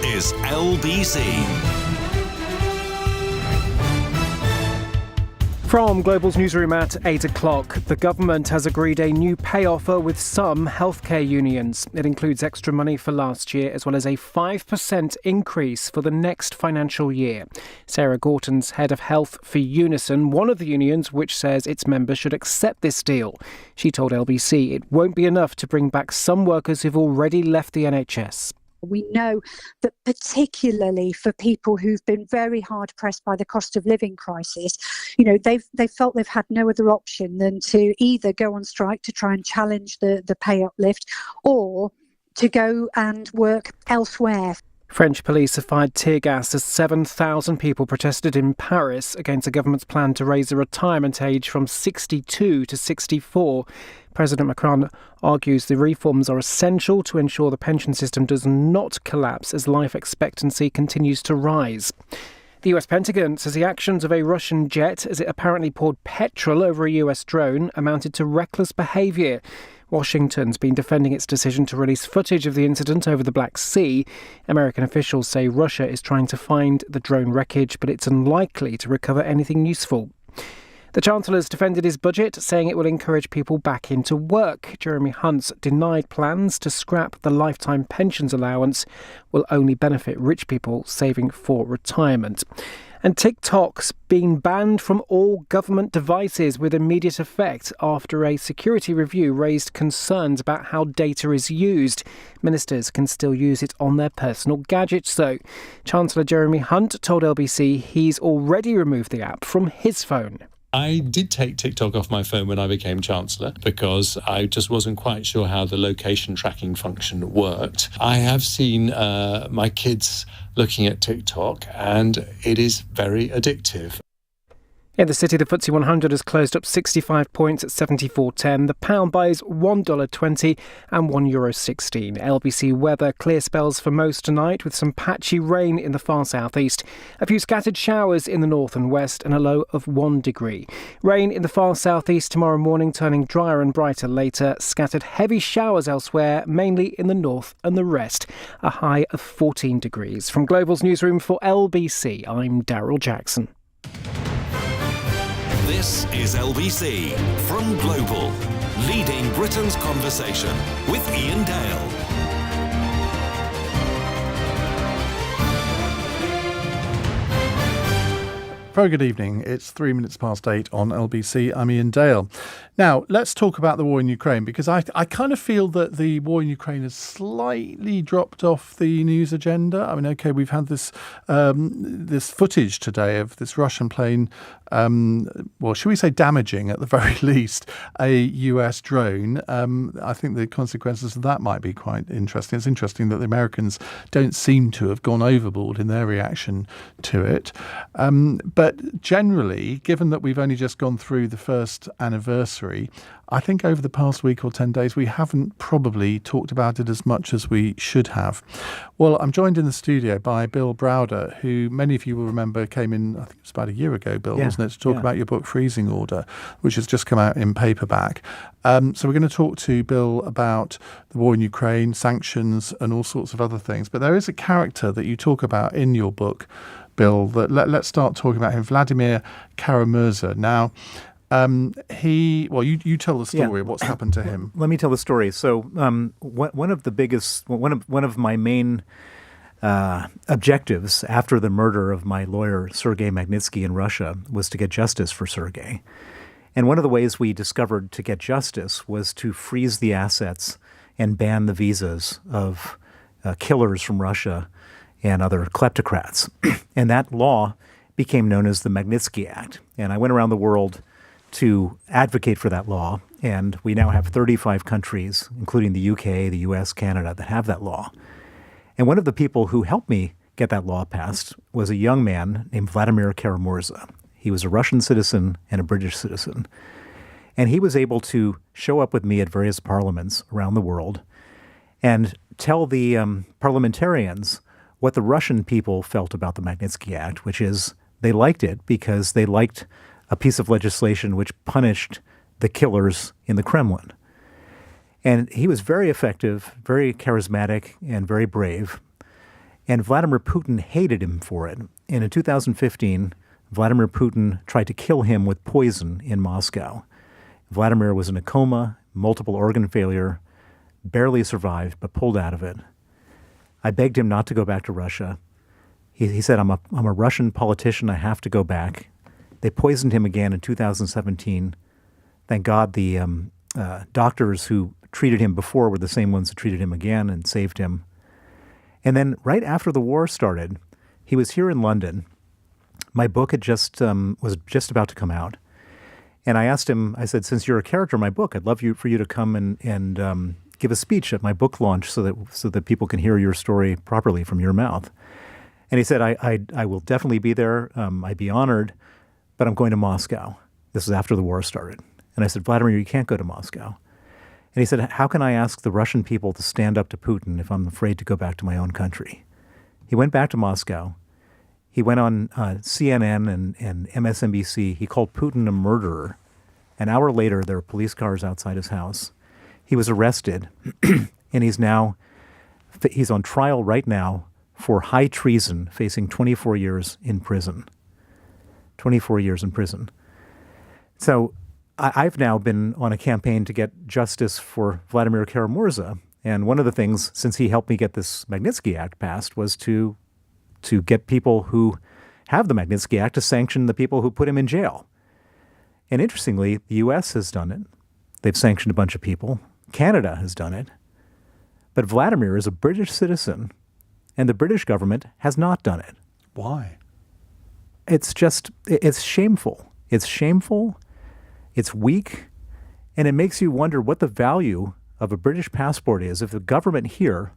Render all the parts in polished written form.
is LBC. From Global's newsroom at 8 o'clock, the government has agreed a new pay offer with some healthcare unions. It includes extra money for last year as well as a 5% increase for the next financial year. Sarah Gorton's head of health for Unison, one of the unions which says its members should accept this deal. She told LBC it won't be enough to bring back some workers who've already left the NHS. We know that particularly for people who've been very hard pressed by the cost of living crisis, they've felt they've had no other option than to either go on strike to try and challenge the pay uplift or to go and work elsewhere. French police have fired tear gas as 7,000 people protested in Paris against the government's plan to raise the retirement age from 62 to 64. President Macron argues the reforms are essential to ensure the pension system does not collapse as life expectancy continues to rise. The US Pentagon says the actions of a Russian jet as it apparently poured petrol over a US drone amounted to reckless behaviour. Washington's been defending its decision to release footage of the incident over the Black Sea. American officials say Russia is trying to find the drone wreckage, but it's unlikely to recover anything useful. The Chancellor's defended his budget, saying it will encourage people back into work. Jeremy Hunt's denied plans to scrap the lifetime pensions allowance will only benefit rich people saving for retirement. And TikTok's been banned from all government devices with immediate effect after a security review raised concerns about how data is used. Ministers can still use it on their personal gadgets, though. Chancellor Jeremy Hunt told LBC he's already removed the app from his phone. I did take TikTok off my phone when I became Chancellor because I just wasn't quite sure how the location tracking function worked. I have seen my kids looking at TikTok and it is very addictive. In the city, the FTSE 100 has closed up 65 points at 74.10. The pound buys $1.20 and €1.16. LBC weather, clear spells for most tonight with some patchy rain in the far southeast. A few scattered showers in the north and west and a low of 1 degree. Rain in the far southeast tomorrow morning, turning drier and brighter later. Scattered heavy showers elsewhere, mainly in the north and the rest. A high of 14 degrees. From Global's newsroom for LBC, I'm Daryl Jackson. This is LBC from Global, leading Britain's conversation with Iain Dale. Very good evening. It's 8 on LBC. I'm Iain Dale. Now, let's talk about the war in Ukraine, because I kind of feel that the war in Ukraine has slightly dropped off the news agenda. I mean, OK, we've had this footage today of this Russian plane, should we say damaging at the very least a US drone. I think the consequences of that might be quite interesting. It's interesting that the Americans don't seem to have gone overboard in their reaction to it. But generally, given that we've only just gone through the first anniversary, I think over the past week or 10 days, we haven't probably talked about it as much as we should have. Well, I'm joined in the studio by Bill Browder, who many of you will remember came in, I think it was about a year ago, Bill, wasn't it, to talk about your book Freezing Order, which has just come out in paperback. So we're going to talk to Bill about the war in Ukraine, sanctions and all sorts of other things. But there is a character that you talk about in your book, Bill, that let's start talking about him, Vladimir Kara-Murza. Now, you tell the story of what's happened to him. Let me tell the story. So, one of my main objectives after the murder of my lawyer Sergei Magnitsky in Russia was to get justice for Sergei. And one of the ways we discovered to get justice was to freeze the assets and ban the visas of killers from Russia and other kleptocrats. And that law became known as the Magnitsky Act. And I went around the world to advocate for that law, and we now have 35 countries, including the UK, the US, Canada, that have that law. And one of the people who helped me get that law passed was a young man named Vladimir Kara-Murza. He was a Russian citizen and a British citizen. And he was able to show up with me at various parliaments around the world and tell the parliamentarians what the Russian people felt about the Magnitsky Act, which is they liked it because they liked a piece of legislation which punished the killers in the Kremlin. And he was very effective, very charismatic, and very brave. And Vladimir Putin hated him for it. And in 2015, Vladimir Putin tried to kill him with poison in Moscow. Vladimir was in a coma, multiple organ failure, barely survived, but pulled out of it. I begged him not to go back to Russia. He said, I'm a Russian politician. I have to go back. They poisoned him again in 2017. Thank God the doctors who treated him before were the same ones who treated him again and saved him. And then right after the war started, he was here in London. My book had was just about to come out. And I asked him, I said, since you're a character in my book, I'd love for you to come and give a speech at my book launch so that people can hear your story properly from your mouth. And he said, I will definitely be there. I'd be honored, but I'm going to Moscow. This was after the war started. And I said, Vladimir, you can't go to Moscow. And he said, how can I ask the Russian people to stand up to Putin if I'm afraid to go back to my own country? He went back to Moscow. He went on CNN and MSNBC. He called Putin a murderer. An hour later, there were police cars outside his house. He was arrested, and he's on trial right now for high treason, facing 24 years in prison. 24 years in prison. So I've now been on a campaign to get justice for Vladimir Kara-Murza. And one of the things, since he helped me get this Magnitsky Act passed, was to get people who have the Magnitsky Act to sanction the people who put him in jail. And interestingly, the U.S. has done it. They've sanctioned a bunch of people. Canada has done it. But Vladimir is a British citizen, and the British government has not done it. Why? It's shameful. It's shameful. It's weak. And it makes you wonder what the value of a British passport is if the government here,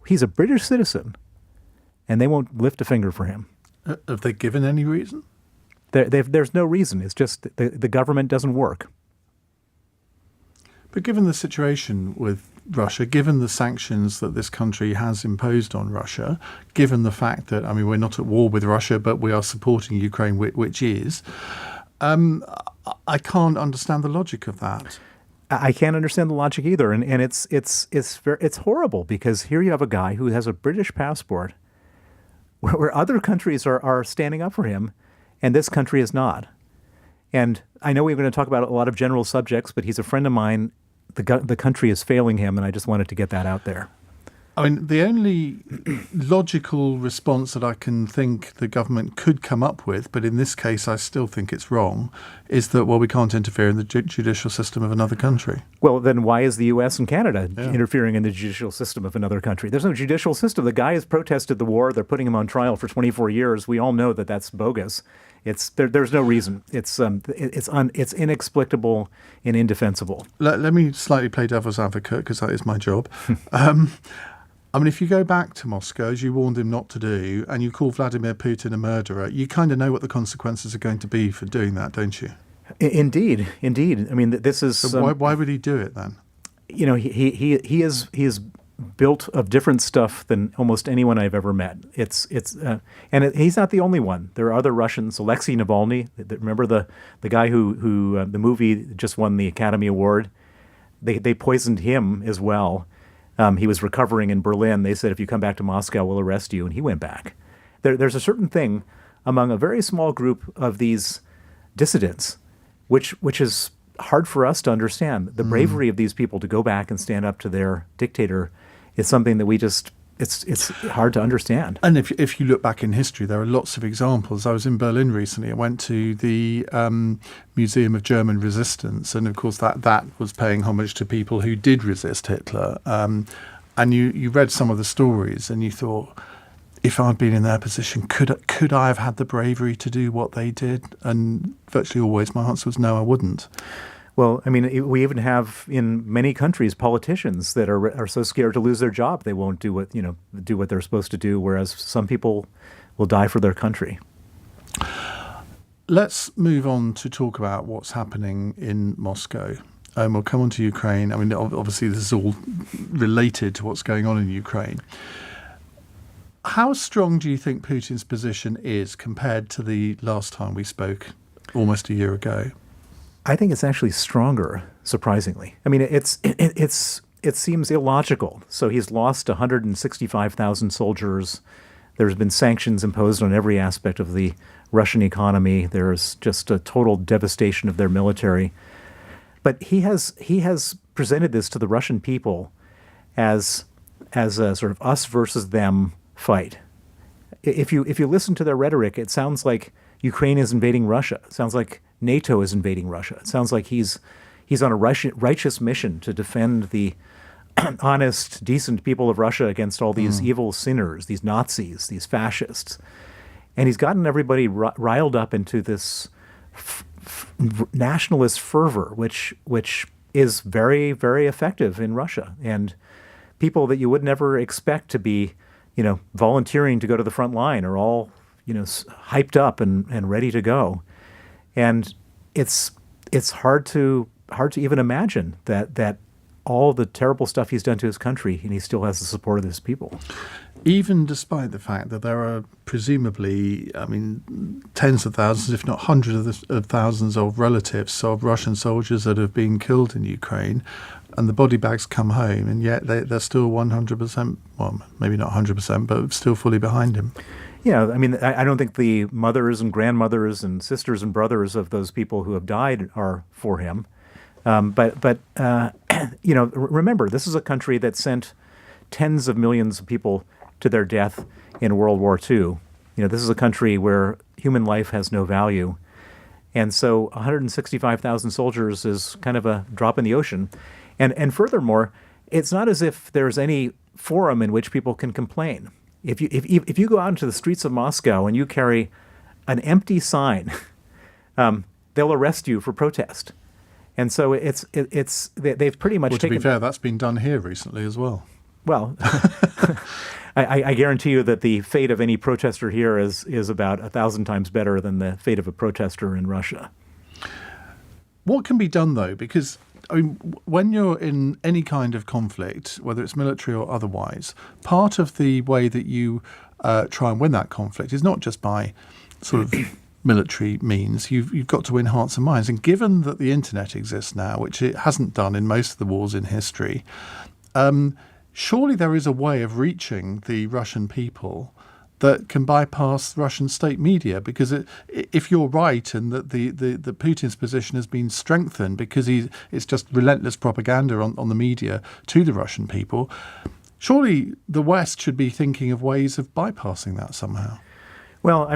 he's a British citizen, and they won't lift a finger for him. Have they given any reason? There's no reason. It's just the government doesn't work. But given the situation with Russia, given the sanctions that this country has imposed on Russia, given the fact that, we're not at war with Russia, but we are supporting Ukraine, which is, I can't understand the logic of that. I can't understand the logic either. And it's horrible because here you have a guy who has a British passport where other countries are standing up for him, and this country is not. And I know we're going to talk about a lot of general subjects, but he's a friend of mine. The country is failing him, and I just wanted to get that out there. The only logical response that I can think the government could come up with, but in this case I still think it's wrong, is that, we can't interfere in the judicial system of another country. Well, then why is the U.S. and Canada interfering in the judicial system of another country? There's no judicial system. The guy has protested the war. They're putting him on trial for 24 years. We all know that that's bogus. There's no reason. It's inexplicable and indefensible. Let me slightly play devil's advocate, because that is my job. If you go back to Moscow, as you warned him not to do, and you call Vladimir Putin a murderer, you kind of know what the consequences are going to be for doing that, don't you? Indeed. This is... So why would he do it then? He is built of different stuff than almost anyone I've ever met. He's not the only one. There are other Russians. Alexei Navalny, remember the guy who the movie just won the Academy Award? They poisoned him as well. He was recovering in Berlin. They said, if you come back to Moscow, we'll arrest you. And he went back. There's a certain thing among a very small group of these dissidents, which is hard for us to understand. The bravery of these people to go back and stand up to their dictator is something that it's hard to understand. And if you look back in history, there are lots of examples. I was in Berlin recently. I went to the Museum of German Resistance, and of course that was paying homage to people who did resist Hitler. And you read some of the stories, and you thought, if I'd been in their position, could I have had the bravery to do what they did? And virtually always my answer was no, I wouldn't. Well, we even have in many countries politicians that are so scared to lose their job they won't do what they're supposed to do, whereas some people will die for their country. Let's move on to talk about what's happening in Moscow. We'll come on to Ukraine. Obviously this is all related to what's going on in Ukraine. How strong do you think Putin's position is compared to the last time we spoke almost a year ago? I think it's actually stronger, surprisingly. It seems illogical. So he's lost 165,000 soldiers. There's been sanctions imposed on every aspect of the Russian economy. There's just a total devastation of their military. But he has presented this to the Russian people as a sort of us versus them fight. If you listen to their rhetoric, it sounds like Ukraine is invading Russia. It sounds like NATO is invading Russia. It sounds like he's on a righteous mission to defend the honest, decent people of Russia against all these evil sinners, these Nazis, these fascists. And he's gotten everybody riled up into this nationalist fervor, which is very, very effective in Russia. And people that you would never expect to be, volunteering to go to the front line are all, hyped up and ready to go. And it's hard to even imagine that all the terrible stuff he's done to his country, and he still has the support of his people. Even despite the fact that there are presumably, tens of thousands, if not hundreds of thousands of relatives of Russian soldiers that have been killed in Ukraine, and the body bags come home, and yet they're still 100%, well, maybe not 100%, but still fully behind him. Yeah, I don't think the mothers and grandmothers and sisters and brothers of those people who have died are for him. But remember, this is a country that sent tens of millions of people to their death in World War II. This is a country where human life has no value. And so 165,000 soldiers is kind of a drop in the ocean. And furthermore, it's not as if there's any forum in which people can complain. If you go out into the streets of Moscow and you carry an empty sign, they'll arrest you for protest. And so they've pretty much taken. To be fair, that's been done here recently as well. Well, I guarantee you that the fate of any protester here is about 1,000 times better than the fate of a protester in Russia. What can be done, though? Because when you're in any kind of conflict, whether it's military or otherwise, part of the way that you try and win that conflict is not just by sort of military means. You've got to win hearts and minds. And given that the internet exists now, which it hasn't done in most of the wars in history, surely there is a way of reaching the Russian people that can bypass Russian state media, because if you're right and that the Putin's position has been strengthened because it's just relentless propaganda on the media to the Russian people, surely the West should be thinking of ways of bypassing that somehow. Well,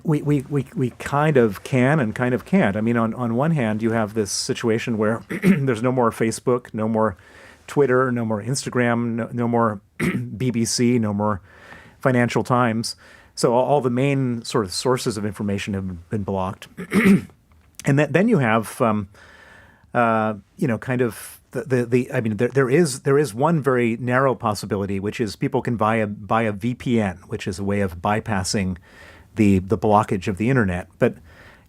we kind of can and kind of can't. On one hand, you have this situation where there's no more Facebook, no more Twitter, no more Instagram, no more BBC, no more Financial Times. So all the main sort of sources of information have been blocked. And then you have, kind of there is one very narrow possibility, which is people can buy a VPN, which is a way of bypassing the blockage of the internet. But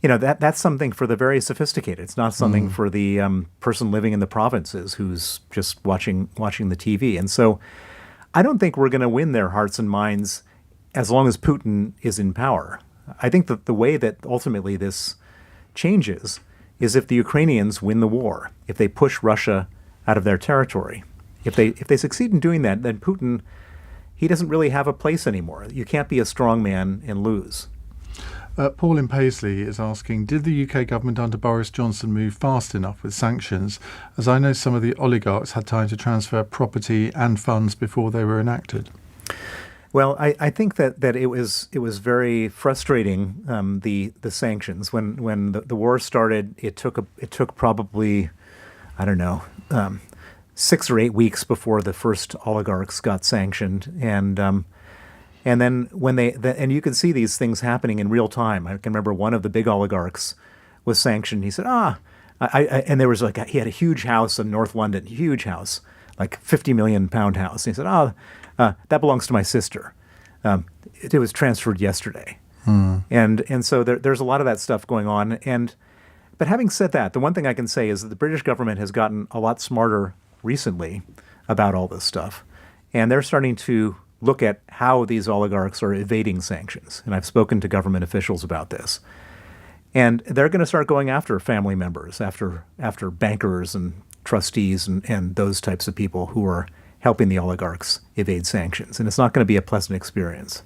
that's something for the very sophisticated. It's not something for the person living in the provinces who's just watching the TV. And so I don't think we're going to win their hearts and minds as long as Putin is in power. I think that the way that ultimately this changes is if the Ukrainians win the war, if they push Russia out of their territory. If they succeed in doing that, then Putin, he doesn't really have a place anymore. You can't be a strong man and lose. Paul in Paisley is asking, did the UK government under Boris Johnson move fast enough with sanctions? As I know some of the oligarchs had time to transfer property and funds before they were enacted. Well, I think that it was very frustrating, the sanctions. When the war started, it took probably, 6 or 8 weeks before the first oligarchs got sanctioned, and then when and you can see these things happening in real time. I can remember one of the big oligarchs was sanctioned. He said, and there was he had a huge house in North London, huge house, like £50 million house. And he said, that belongs to my sister. It was transferred yesterday. And so there's a lot of that stuff going on. But having said that, the one thing I can say is that the British government has gotten a lot smarter recently about all this stuff. And they're starting to look at how these oligarchs are evading sanctions. And I've spoken to government officials about this. And they're going to start going after family members, after bankers and trustees and those types of people who are helping the oligarchs evade sanctions. And it's not going to be a pleasant experience.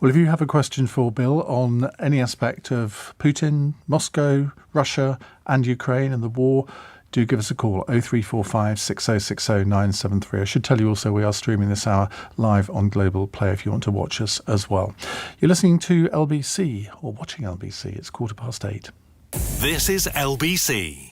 Well, if you have a question for Bill on any aspect of Putin, Moscow, Russia and Ukraine and the war, do give us a call, 0345 6060 973. I should tell you also we are streaming this hour live on Global Play if you want to watch us as well. You're listening to LBC, or watching LBC. It's 8:15. This is LBC.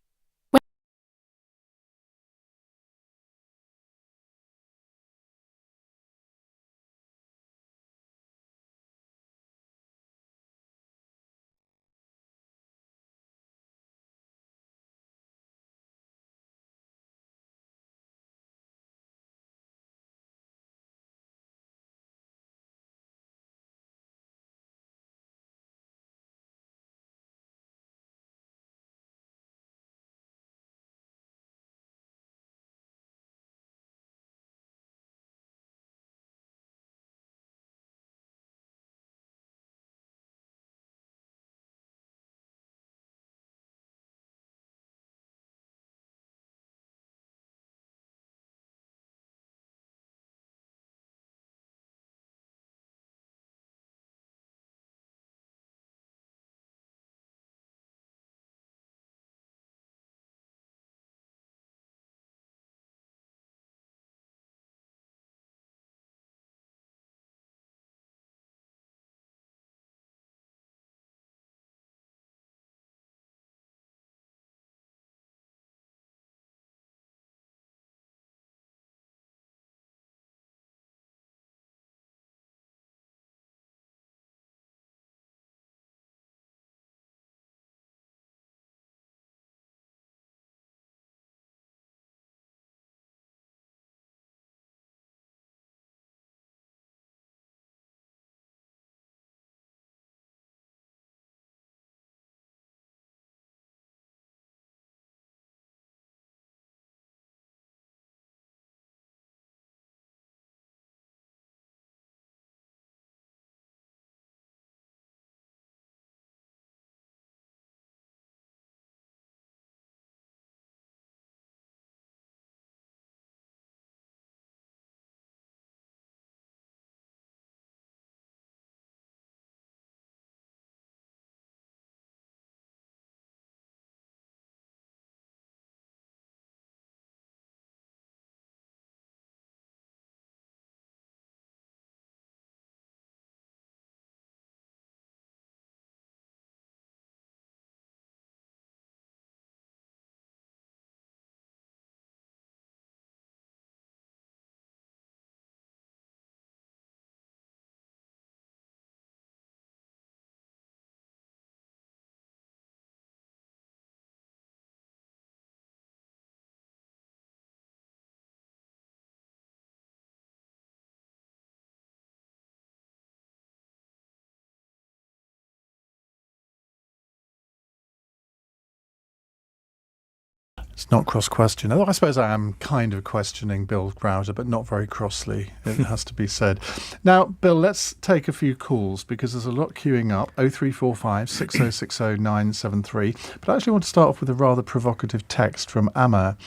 It's not cross-question. Although I suppose I am kind of questioning Bill Browder, but not very crossly, it has to be said. Now, Bill, let's take a few calls because there's a lot queuing up. 0345 6060 973. But I actually want to start off with a rather provocative text from Amar,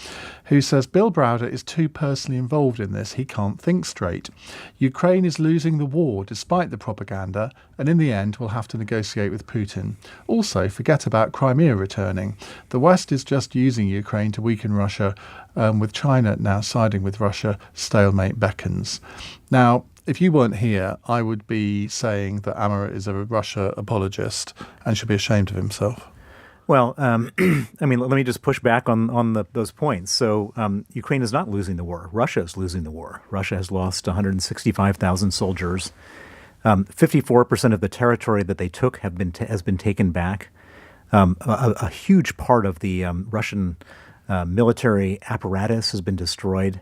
who says, Bill Browder is too personally involved in this. He can't think straight. Ukraine is losing the war despite the propaganda, and in the end will have to negotiate with Putin. Also, forget about Crimea returning. The West is just using Ukraine to weaken Russia, with China now siding with Russia. Stalemate beckons. Now, if you weren't here, I would be saying that Amar is a Russia apologist and should be ashamed of himself. Well, I mean, let me just push back on those points. So Ukraine is not losing the war. Russia is losing the war. Russia has lost 165,000 soldiers. 54% of the territory that they took has been taken back. A huge part of the Russian military apparatus has been destroyed.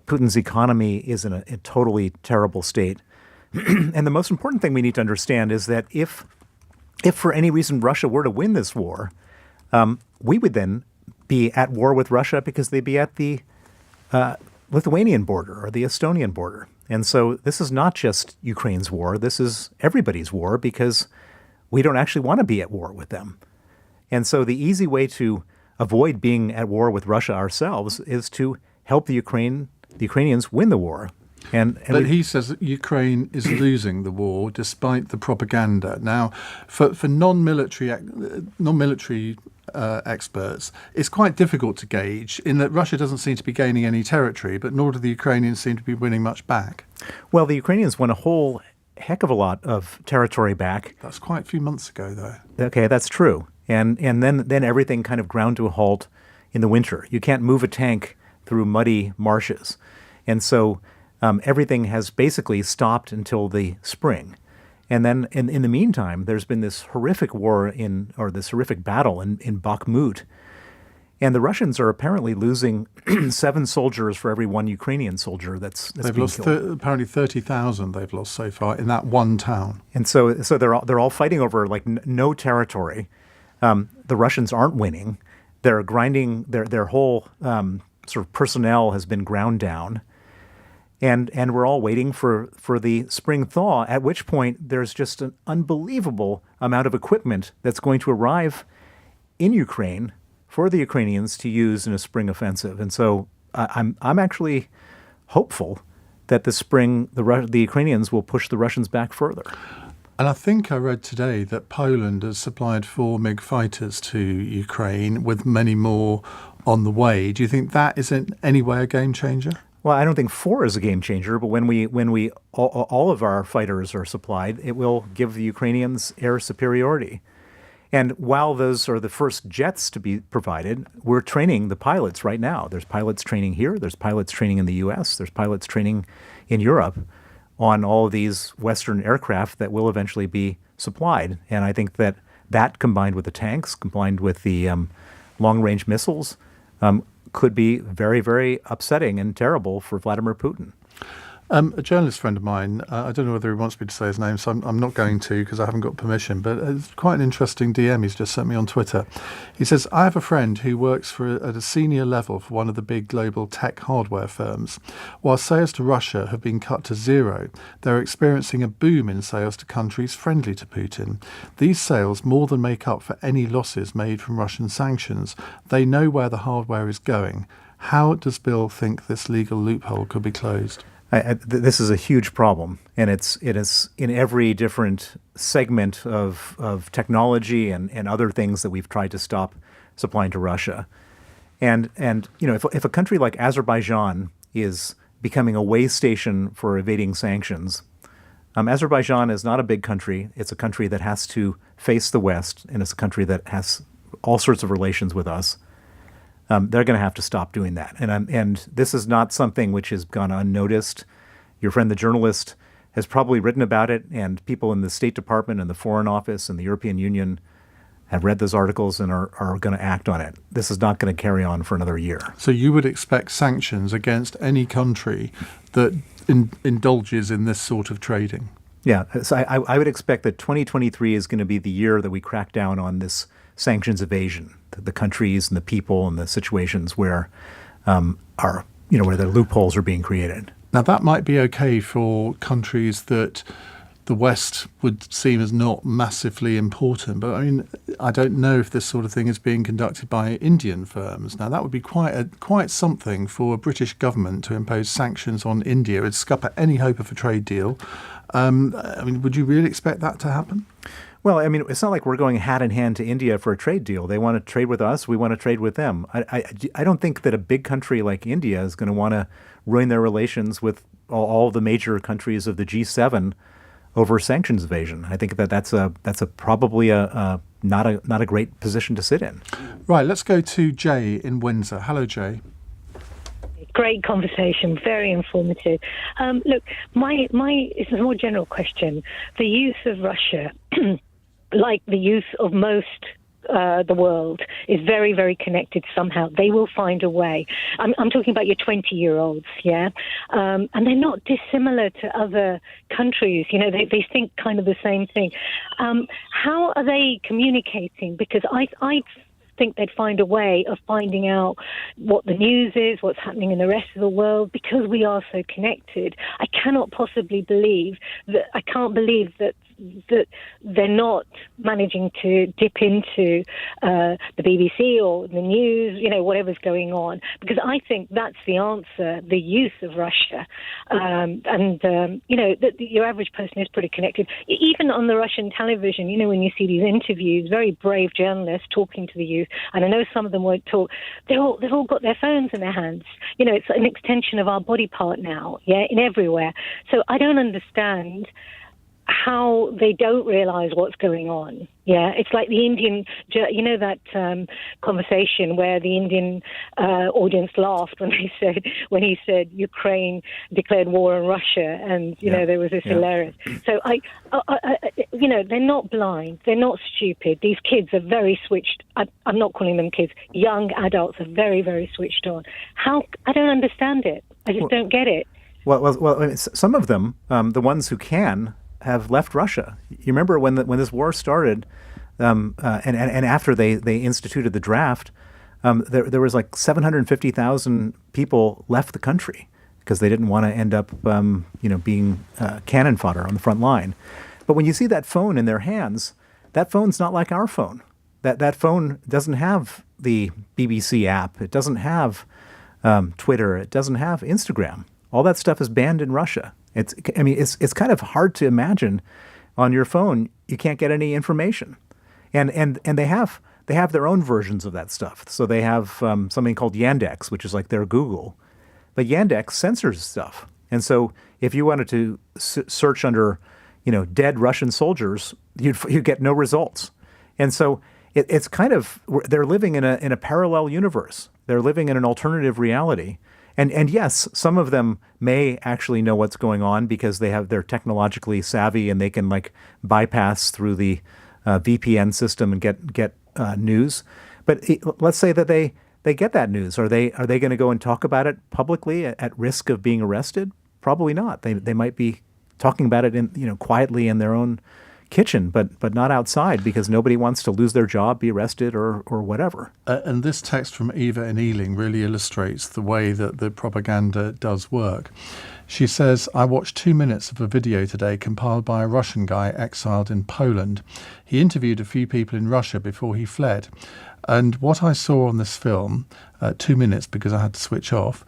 Putin's economy is in a totally terrible state. And the most important thing we need to understand is that if for any reason Russia were to win this war, we would then be at war with Russia because they'd be at the Lithuanian border or the Estonian border. And so this is not just Ukraine's war. This is everybody's war because we don't actually want to be at war with them. And so the easy way to avoid being at war with Russia ourselves is to help the Ukrainians win the war. But he says that Ukraine is losing the war despite the propaganda. Now, for non-military experts, it's quite difficult to gauge in that Russia doesn't seem to be gaining any territory, but nor do the Ukrainians seem to be winning much back. Well, the Ukrainians won a whole heck of a lot of territory back. That's quite a few months ago, though. Okay, that's true. And then everything kind of ground to a halt in the winter. You can't move a tank through muddy marshes. And so everything has basically stopped until the spring. And then in the meantime, there's been this horrific this horrific battle in Bakhmut. And the Russians are apparently losing 7 soldiers for every 1 Ukrainian soldier that's they've being lost killed. Apparently 30,000 they've lost so far in that one town. And so they're all fighting over no territory. The Russians aren't winning. They're grinding their whole sort of personnel has been ground down. And we're all waiting for the spring thaw, at which point there's just an unbelievable amount of equipment that's going to arrive in Ukraine for the Ukrainians to use in a spring offensive. And so I'm actually hopeful that this spring the Ukrainians will push the Russians back further. And I think I read today that Poland has supplied 4 MiG fighters to Ukraine, with many more on the way. Do you think that is in any way a game changer? Well, I don't think 4 is a game changer, but when we all of our fighters are supplied, it will give the Ukrainians air superiority. And while those are the first jets to be provided, we're training the pilots right now. There's pilots training here. There's pilots training in the U.S. There's pilots training in Europe on all of these Western aircraft that will eventually be supplied. And I think that combined with the tanks, combined with the long-range missiles, could be very, very upsetting and terrible for Vladimir Putin. A journalist friend of mine, I don't know whether he wants me to say his name, so I'm not going to because I haven't got permission, but it's quite an interesting DM he's just sent me on Twitter. He says, I have a friend who works at a senior level for one of the big global tech hardware firms. While sales to Russia have been cut to 0, they're experiencing a boom in sales to countries friendly to Putin. These sales more than make up for any losses made from Russian sanctions. They know where the hardware is going. How does Bill think this legal loophole could be closed? This is a huge problem, and it is in every different segment of technology and other things that we've tried to stop supplying to Russia. And if a country like Azerbaijan is becoming a way station for evading sanctions, Azerbaijan is not a big country. It's a country that has to face the West, and it's a country that has all sorts of relations with us. They're going to have to stop doing that. And this is not something which has gone unnoticed. Your friend, the journalist, has probably written about it, and people in the State Department and the Foreign Office and the European Union have read those articles and are going to act on it. This is not going to carry on for another year. So you would expect sanctions against any country that indulges in this sort of trading? Yeah. So I would expect that 2023 is going to be the year that we crack down on this sanctions evasion, the countries and the people and the situations where where the loopholes are being created. Now, that might be okay for countries that the West would seem as not massively important. But, I mean, I don't know if this sort of thing is being conducted by Indian firms. Now, that would be quite something for a British government to impose sanctions on India. It'd scupper any hope of a trade deal. Would you really expect that to happen? Well, I mean, it's not like we're going hat in hand to India for a trade deal. They want to trade with us. We want to trade with them. I don't think that a big country like India is going to want to ruin their relations with all the major countries of the G7 over sanctions evasion. I think that's probably not a great position to sit in. Right. Let's go to Jay in Windsor. Hello, Jay. Great conversation, very informative. Look, my it's a more general question. The use of Russia, like the use of most the world, is very, very connected somehow. They will find a way. I'm talking about your 20-year-olds, yeah? And they're not dissimilar to other countries. You know, they think kind of the same thing. How are they communicating? Because I think they'd find a way of finding out what the news is, what's happening in the rest of the world, because we are so connected. I cannot possibly believe that, I can't believe that they're not managing to dip into the BBC or the news, whatever's going on, because I think that's the answer, the use of Russia. Your average person is pretty connected. Even on the Russian television, when you see these interviews, very brave journalists talking to the youth, and I know some of them won't talk, they've all got their phones in their hands. It's an extension of our body part now, in everywhere. So I don't understand how they don't realize what's going on. It's like the Indian, that conversation where the Indian audience laughed when he said Ukraine declared war on Russia, and there was this hilarious. So they're not blind, they're not stupid. These kids are very switched. I'm not calling them kids. Young adults are very, very switched on. How? I don't understand it. I just don't get it. Well, I mean, some of them, the ones who can, have left Russia. You remember when this war started, and after they instituted the draft, there was like 750,000 people left the country because they didn't want to end up being cannon fodder on the front line. But when you see that phone in their hands, that phone's not like our phone. That phone doesn't have the BBC app. It doesn't have Twitter. It doesn't have Instagram. All that stuff is banned in Russia. It's kind of hard to imagine on your phone you can't get any information, and they have their own versions of that stuff. So they have something called Yandex, which is like their Google, but Yandex censors stuff. And so if you wanted to search under, dead Russian soldiers, you'd get no results. And so it's kind of, they're living in a parallel universe. They're living in an alternative reality. And yes, some of them may actually know what's going on because they're technologically savvy and they can bypass through the VPN system and get news. But let's say that they get that news. Are they going to go and talk about it publicly at risk of being arrested? Probably not. They might be talking about it quietly in their own kitchen, but not outside, because nobody wants to lose their job, be arrested, or whatever. And this text from Eva in Ealing really illustrates the way that the propaganda does work. She says, I watched 2 minutes of a video today compiled by a Russian guy exiled in Poland. He interviewed a few people in Russia before he fled. And what I saw on this film, 2 minutes because I had to switch off,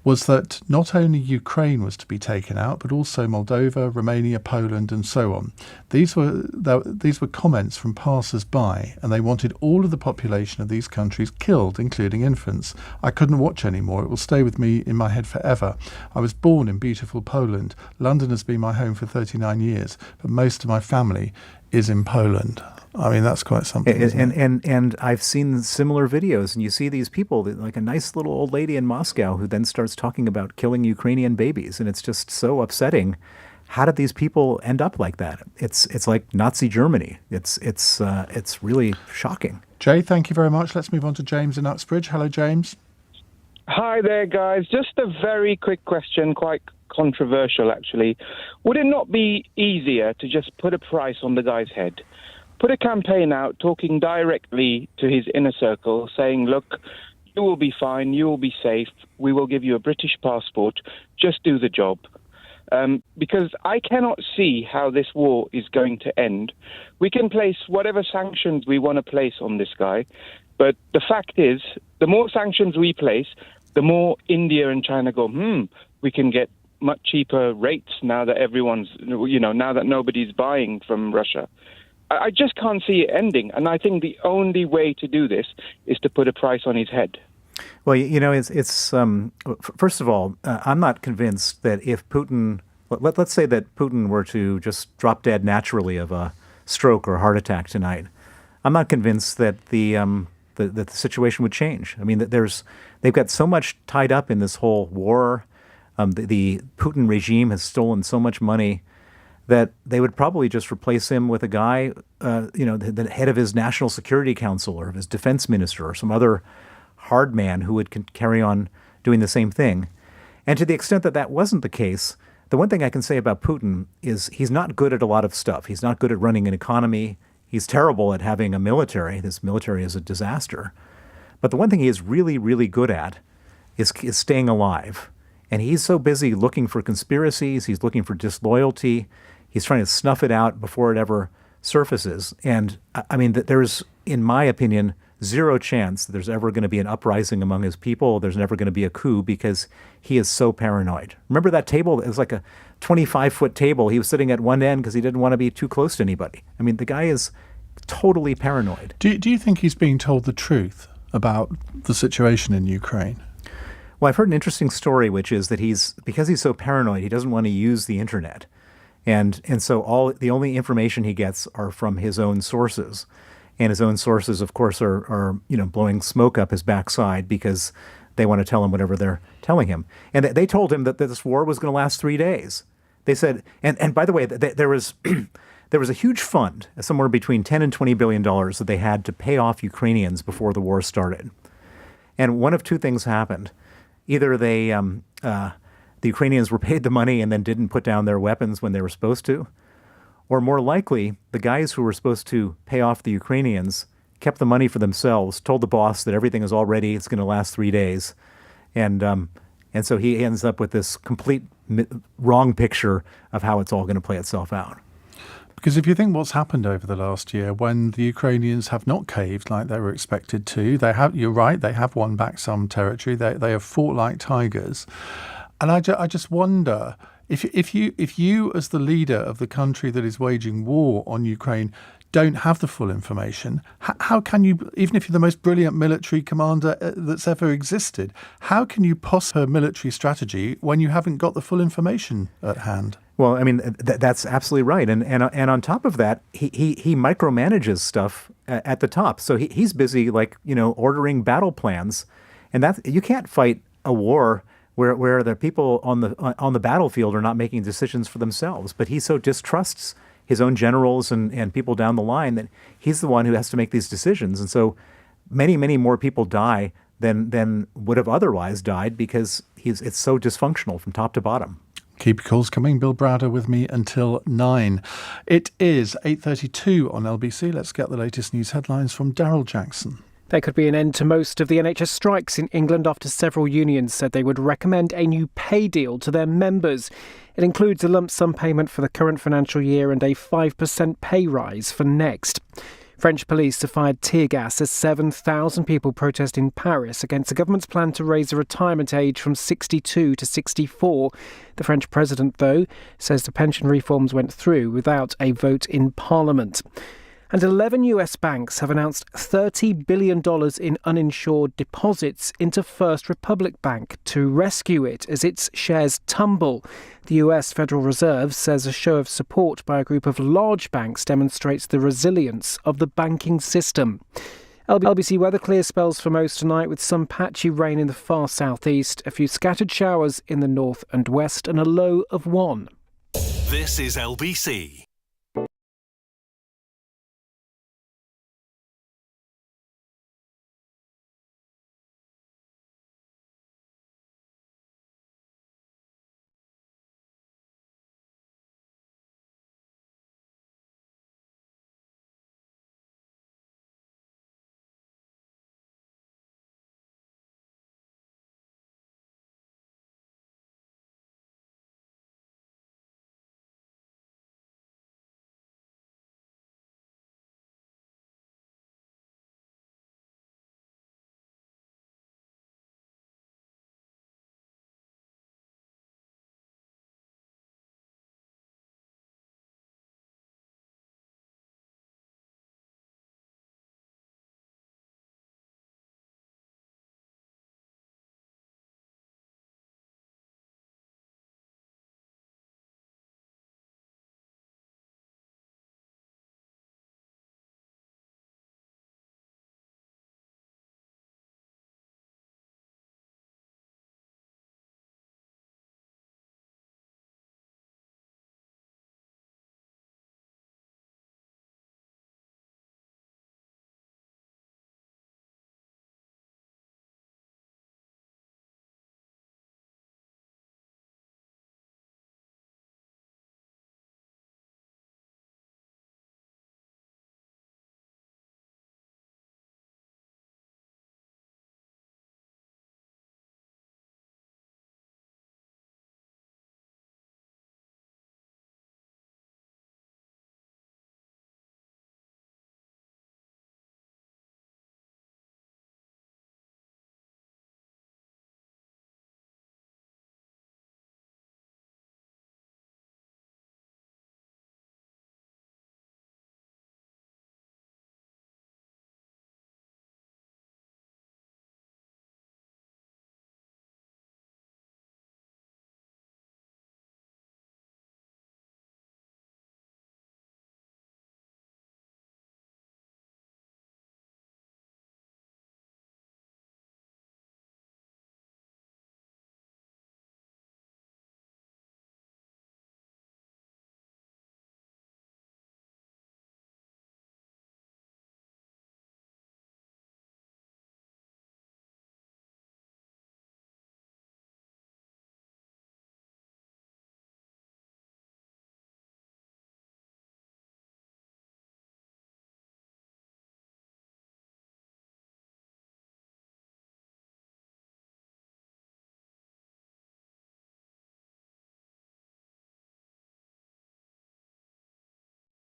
was that not only Ukraine was to be taken out, but also Moldova, Romania, Poland, and so on. These were comments from passers-by, and they wanted all of the population of these countries killed, including infants. I couldn't watch anymore. It will stay with me in my head forever. I was born in beautiful Poland. London has been my home for 39 years, but most of my family is in Poland. I mean, that's quite something. And I've seen similar videos, and you see these people, like a nice little old lady in Moscow who then starts talking about killing Ukrainian babies, and it's just so upsetting. How did these people end up like that? It's like Nazi Germany. It's really shocking. Jay, thank you very much. Let's move on to James in Uxbridge. Hello, James. Hi there, guys. Just a very quick question, quite controversial, actually. Would it not be easier to just put a price on the guy's head? Put a campaign out talking directly to his inner circle, saying, look, you will be fine, you will be safe, we will give you a British passport, just do the job. Because I cannot see how this war is going to end. We can place whatever sanctions we want to place on this guy, but the fact is, the more sanctions we place, the more India and China go, we can get much cheaper rates now that now that nobody's buying from Russia. I just can't see it ending, and I think the only way to do this is to put a price on his head. Well, it's first of all, I'm not convinced that if Putin, let's say that Putin were to just drop dead naturally of a stroke or heart attack tonight, I'm not convinced that the situation would change. I mean, they've got so much tied up in this whole war. The Putin regime has stolen so much money that they would probably just replace him with a guy, the head of his National Security Council or of his defense minister or some other hard man who would carry on doing the same thing. And to the extent that that wasn't the case, the one thing I can say about Putin is he's not good at a lot of stuff. He's not good at running an economy. He's terrible at having a military. This military is a disaster. But the one thing he is really, really good at is staying alive. And he's so busy looking for conspiracies. He's looking for disloyalty. He's trying to snuff it out before it ever surfaces. And I mean, there's, in my opinion, zero chance that there's ever going to be an uprising among his people. There's never going to be a coup because he is so paranoid. Remember that table? It was like a 25-foot table. He was sitting at one end because he didn't want to be too close to anybody. I mean, the guy is totally paranoid. Do you think he's being told the truth about the situation in Ukraine? Well, I've heard an interesting story, which is that because he's so paranoid, he doesn't want to use the internet. And so the only information he gets are from his own sources. And his own sources, of course, are blowing smoke up his backside because they want to tell him whatever they're telling him. And they told him that this war was going to last 3 days. They said, and by the way, there was a huge fund, somewhere between $10 and $20 billion that they had to pay off Ukrainians before the war started. And one of two things happened. Either the Ukrainians were paid the money and then didn't put down their weapons when they were supposed to, or more likely, the guys who were supposed to pay off the Ukrainians kept the money for themselves, told the boss that everything is all ready, it's going to last 3 days. And so he ends up with this complete wrong picture of how it's all going to play itself out. Because if you think what's happened over the last year, when the Ukrainians have not caved like they were expected to, you're right, they have won back some territory. They have fought like tigers. And I just wonder, if you as the leader of the country that is waging war on Ukraine don't have the full information, how can you, even if you're the most brilliant military commander that's ever existed, how can you possibly have a military strategy when you haven't got the full information at hand? Well, I mean, that's absolutely right. And on top of that, he micromanages stuff at the top. So he's busy, ordering battle plans. And you can't fight a war where the people on the battlefield are not making decisions for themselves. But he so distrusts his own generals and people down the line that he's the one who has to make these decisions. And so many, many more people die than would have otherwise died because it's so dysfunctional from top to bottom. Keep your calls coming. Bill Browder with me until 9. It is 8:32 on LBC. Let's get the latest news headlines from Daryl Jackson. There could be an end to most of the NHS strikes in England after several unions said they would recommend a new pay deal to their members. It includes a lump sum payment for the current financial year and a 5% pay rise for next. French police have fired tear gas as 7,000 people protest in Paris against the government's plan to raise the retirement age from 62 to 64. The French president, though, says the pension reforms went through without a vote in Parliament. And 11 US banks have announced $30 billion in uninsured deposits into First Republic Bank to rescue it as its shares tumble. The US Federal Reserve says a show of support by a group of large banks demonstrates the resilience of the banking system. LBC weather, clear spells for most tonight with some patchy rain in the far southeast, a few scattered showers in the north and west and a low of 1. This is LBC.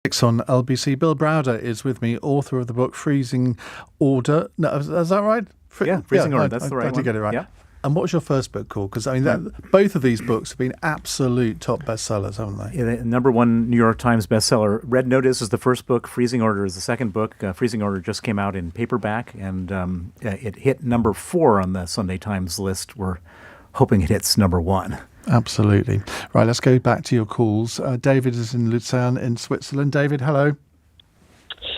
On LBC. Bill Browder is with me, author of the book Freezing Order. No, is that right? Freezing Order. That's the right one. I did get it right. Yeah. And what was your first book called? Because both of these books have been absolute top bestsellers, haven't they? Yeah, the number one New York Times bestseller. Red Notice is the first book. Freezing Order is the second book. Freezing Order just came out in paperback, and it hit number 4 on the Sunday Times list. We're hoping it hits number 1. Absolutely. Right, let's go back to your calls. David is in Luzern in Switzerland. David, hello.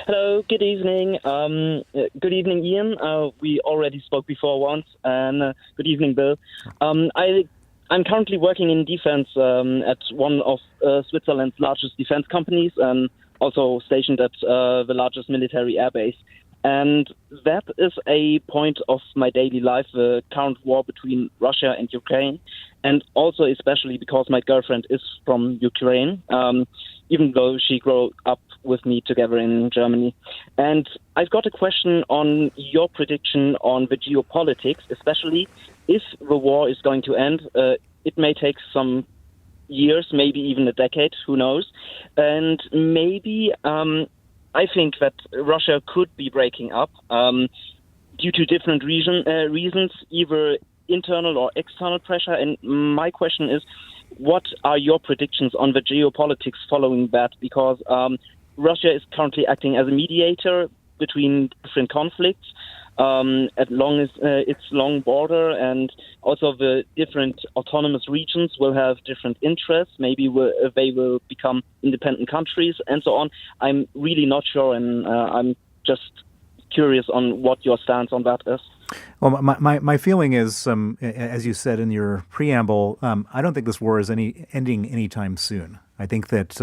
Hello, good evening. Good evening, Ian. We already spoke before once, and good evening, Bill. I'm currently working in defense at one of Switzerland's largest defense companies, and also stationed at the largest military airbase. And that is a point of my daily life, the current war between Russia and Ukraine, and also especially because my girlfriend is from Ukraine, even though she grew up with me together in Germany. And I've got a question on your prediction on the geopolitics, especially if the war is going to end. It may take some years, maybe even a decade, who knows. And maybe I think that Russia could be breaking up due to different reasons, either internal or external pressure. And my question is, what are your predictions on the geopolitics following that? Because Russia is currently acting as a mediator between different conflicts at its long border, and also the different autonomous regions will have different interests. Maybe they will become independent countries and so on. I'm really not sure, and I'm just curious on what your stance on that is. Well, my feeling is, as you said in your preamble, I don't think this war is ending anytime soon. I think that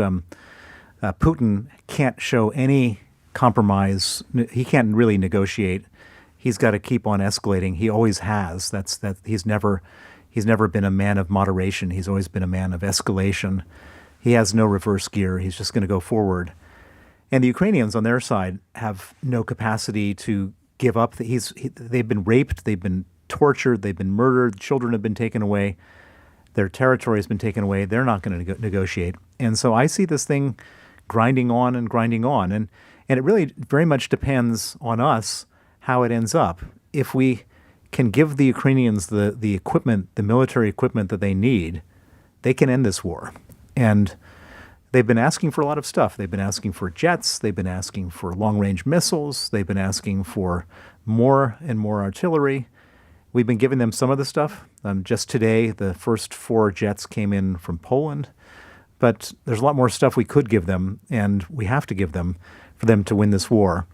Putin can't show any compromise. He can't really negotiate. He's got to keep on escalating. He always has. He's never been a man of moderation. He's always been a man of escalation. He has no reverse gear. He's just going to go forward. And the Ukrainians on their side have no capacity to give up. They've been raped. They've been tortured. They've been murdered. Children have been taken away. Their territory has been taken away. They're not going to negotiate. And so I see this thing grinding on and grinding on. And it really very much depends on us how it ends up. If we can give the Ukrainians the equipment, the military equipment that they need, they can end this war. And they've been asking for a lot of stuff. They've been asking for jets. They've been asking for long-range missiles. They've been asking for more and more artillery. We've been giving them some of the stuff. Just today, the first 4 jets came in from Poland. But there's a lot more stuff we could give them, and we have to give them for them to win this war.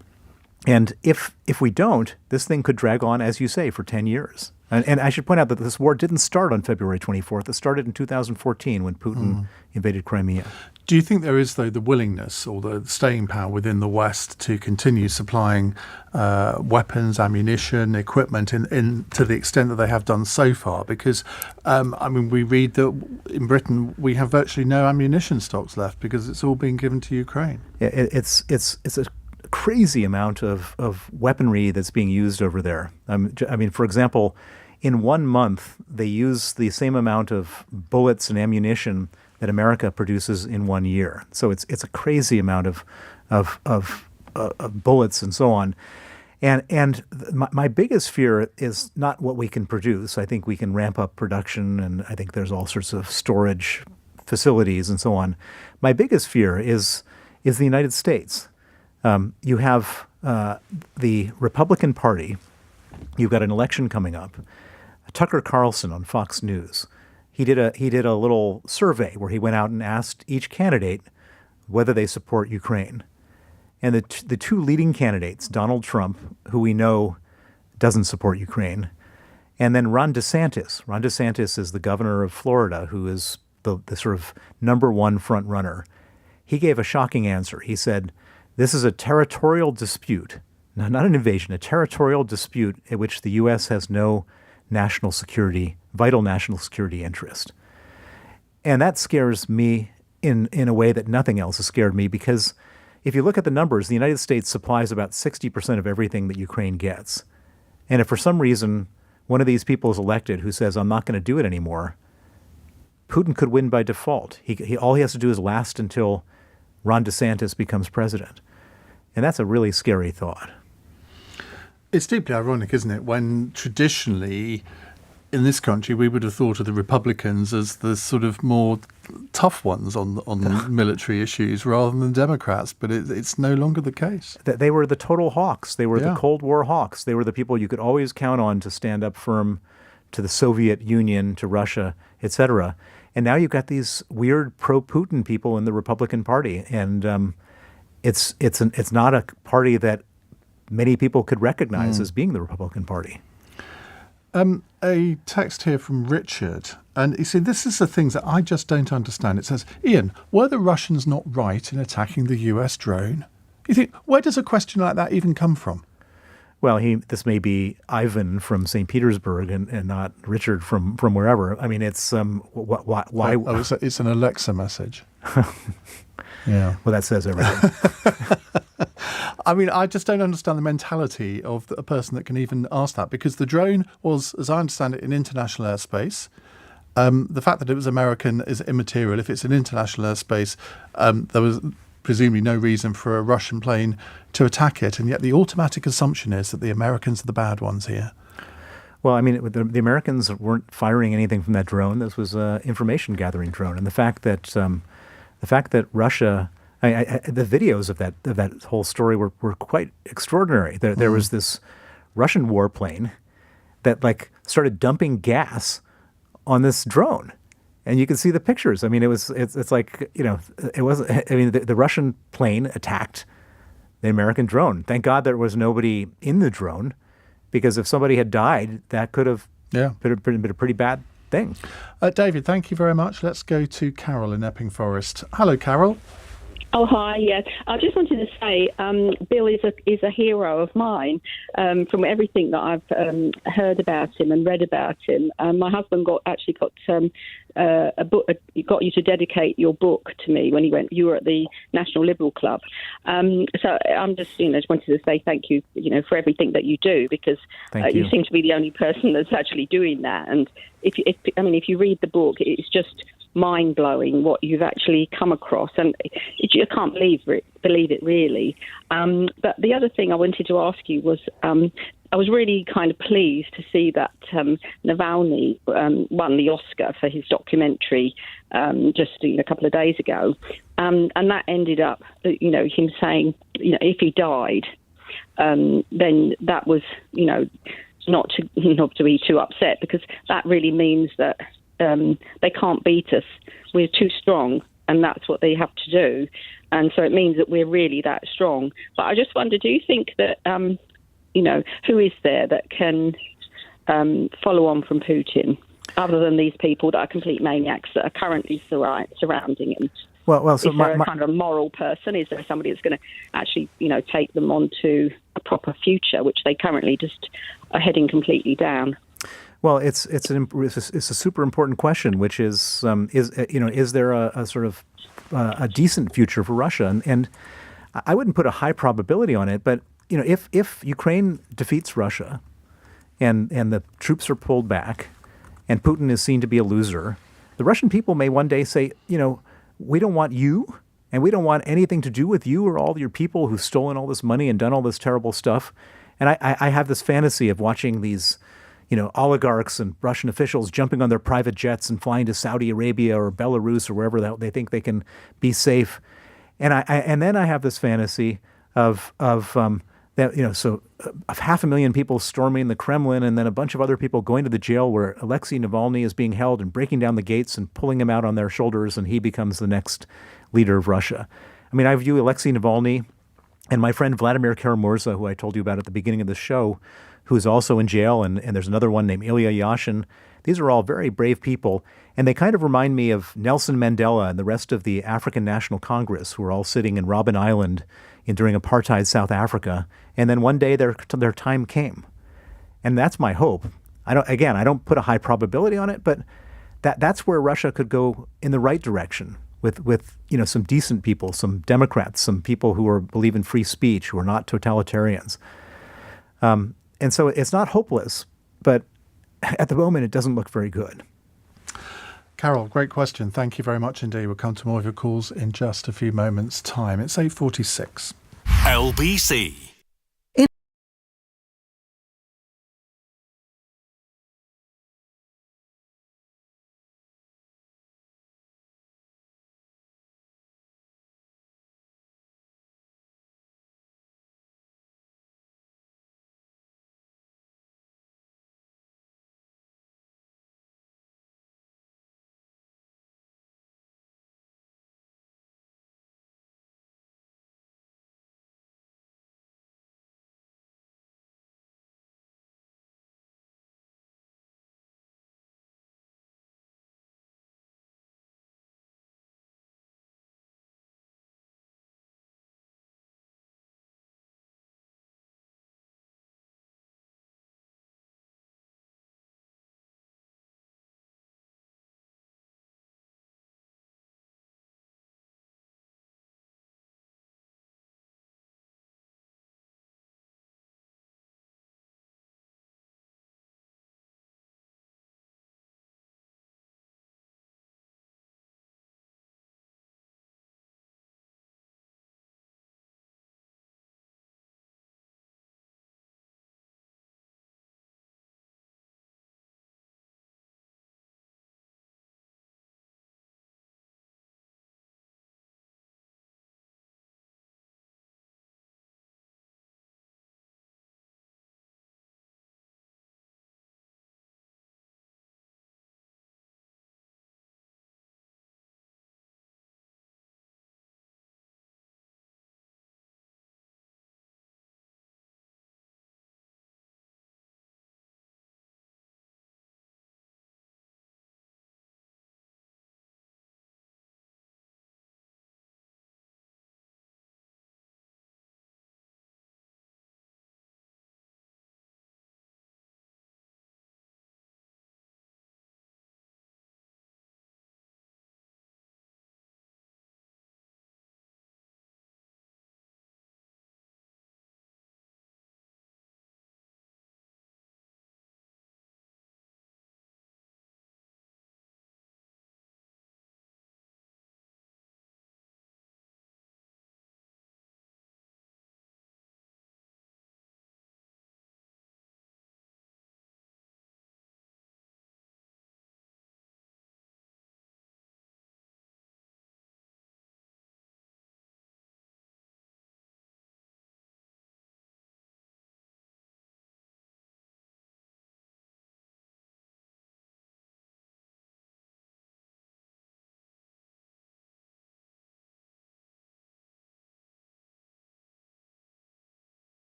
And if we don't, this thing could drag on, as you say, for 10 years. And I should point out that this war didn't start on February 24th. It started in 2014 when Putin invaded Crimea. Do you think there is, though, the willingness or the staying power within the West to continue supplying weapons, ammunition, equipment to the extent that they have done so far? Because, we read that in Britain we have virtually no ammunition stocks left because it's all being given to Ukraine. Yeah, it's a crazy amount of weaponry that's being used over there. For example, in 1 month, they use the same amount of bullets and ammunition that America produces in 1 year. So it's a crazy amount of bullets and so on. And my biggest fear is not what we can produce. I think we can ramp up production, and I think there's all sorts of storage facilities and so on. My biggest fear is the United States. You have the Republican Party. You've got an election coming up. Tucker Carlson on Fox News, he did a little survey where he went out and asked each candidate whether they support Ukraine. And the 2 leading candidates, Donald Trump, who we know doesn't support Ukraine, and then Ron DeSantis. Ron DeSantis is the governor of Florida, who is the sort of number 1 front runner. He gave a shocking answer. He said, this is a territorial dispute, not an invasion, a territorial dispute in which the U.S. has no vital national security interest. And that scares me in a way that nothing else has scared me, because if you look at the numbers, the United States supplies about 60% of everything that Ukraine gets. And if for some reason one of these people is elected who says, I'm not going to do it anymore, Putin could win by default. All he has to do is last until Ron DeSantis becomes president. And that's a really scary thought. It's deeply ironic, isn't it, when traditionally in this country we would have thought of the Republicans as the sort of more tough ones on military issues rather than Democrats, but it's no longer the case. They were the total hawks. They were the Cold War hawks. They were the people you could always count on to stand up firm to the Soviet Union, to Russia, etc. And now you've got these weird pro-Putin people in the Republican Party, and it's not a party that many people could recognize as being the Republican Party. A text here from Richard, and you see, this is the things that I just don't understand. It says, Iain, were the Russians not right in attacking the US drone? You think, where does a question like that even come from? Well, this may be Ivan from St. Petersburg and not Richard from wherever. I mean, it's why? Oh, it's an Alexa message. Yeah. Well, that says everything. I mean, I just don't understand the mentality of a person that can even ask that, because the drone was, as I understand it, in international airspace. The fact that it was American is immaterial. If it's in international airspace, there was presumably no reason for a Russian plane to attack it. And yet the automatic assumption is that the Americans are the bad ones here. Well, I mean, the Americans weren't firing anything from that drone. This was an information gathering drone. And the fact that Russia, the videos of that whole story were quite extraordinary. There was this Russian warplane that started dumping gas on this drone, and you can see the pictures. I mean, it's like, it wasn't. I mean, the Russian plane attacked the American drone. Thank God there was nobody in the drone, because if somebody had died, that could have been a pretty bad thing. David, thank you very much. Let's go to Carol in Epping Forest. Hello, Carol. Oh, hi, yeah. I just wanted to say Bill is a hero of mine from everything that I've heard about him and read about him. My husband got a book, got you to dedicate your book to me when you were at the National Liberal Club. So I'm just, just wanted to say thank you, for everything that you do, because you seem to be the only person that's actually doing that. And if you read the book, it's just mind-blowing what you've actually come across, and you can't believe it really. But the other thing I wanted to ask you was, I was really kind of pleased to see that Navalny won the Oscar for his documentary just a couple of days ago, and that ended up, him saying, if he died, then that was, not to be too upset, because that really means that they can't beat us. We're too strong, and that's what they have to do. And so it means that we're really that strong. But I just wonder, do you think that, who is there that can follow on from Putin, other than these people that are complete maniacs that are currently surrounding him? So is there a kind of a moral person? Is there somebody that's going to actually, take them on to a proper future, which they currently just are heading completely down? Well, it's a super important question, which is there a sort of a decent future for Russia? And I wouldn't put a high probability on it, but if Ukraine defeats Russia, and the troops are pulled back, and Putin is seen to be a loser, the Russian people may one day say, we don't want you, and we don't want anything to do with you or all your people who've stolen all this money and done all this terrible stuff. And I have this fantasy of watching these oligarchs and Russian officials jumping on their private jets and flying to Saudi Arabia or Belarus or wherever they think they can be safe. And then I have this fantasy of 500,000 people storming the Kremlin, and then a bunch of other people going to the jail where Alexei Navalny is being held, and breaking down the gates and pulling him out on their shoulders, and he becomes the next leader of Russia. I mean, I view Alexei Navalny and my friend Vladimir Karamurza, who I told you about at the beginning of the show, who's also in jail, and there's another one named Ilya Yashin. These are all very brave people, and they kind of remind me of Nelson Mandela and the rest of the African National Congress, who are all sitting in Robben Island during apartheid South Africa, and then one day their time came. And that's my hope. I don't put a high probability on it, but that's where Russia could go in the right direction with some decent people, some Democrats, some people who believe in free speech, who are not totalitarians. And so it's not hopeless, but at the moment it doesn't look very good. Carol, great question. Thank you very much indeed. We'll come to more of your calls in just a few moments' time. It's 8:46. LBC.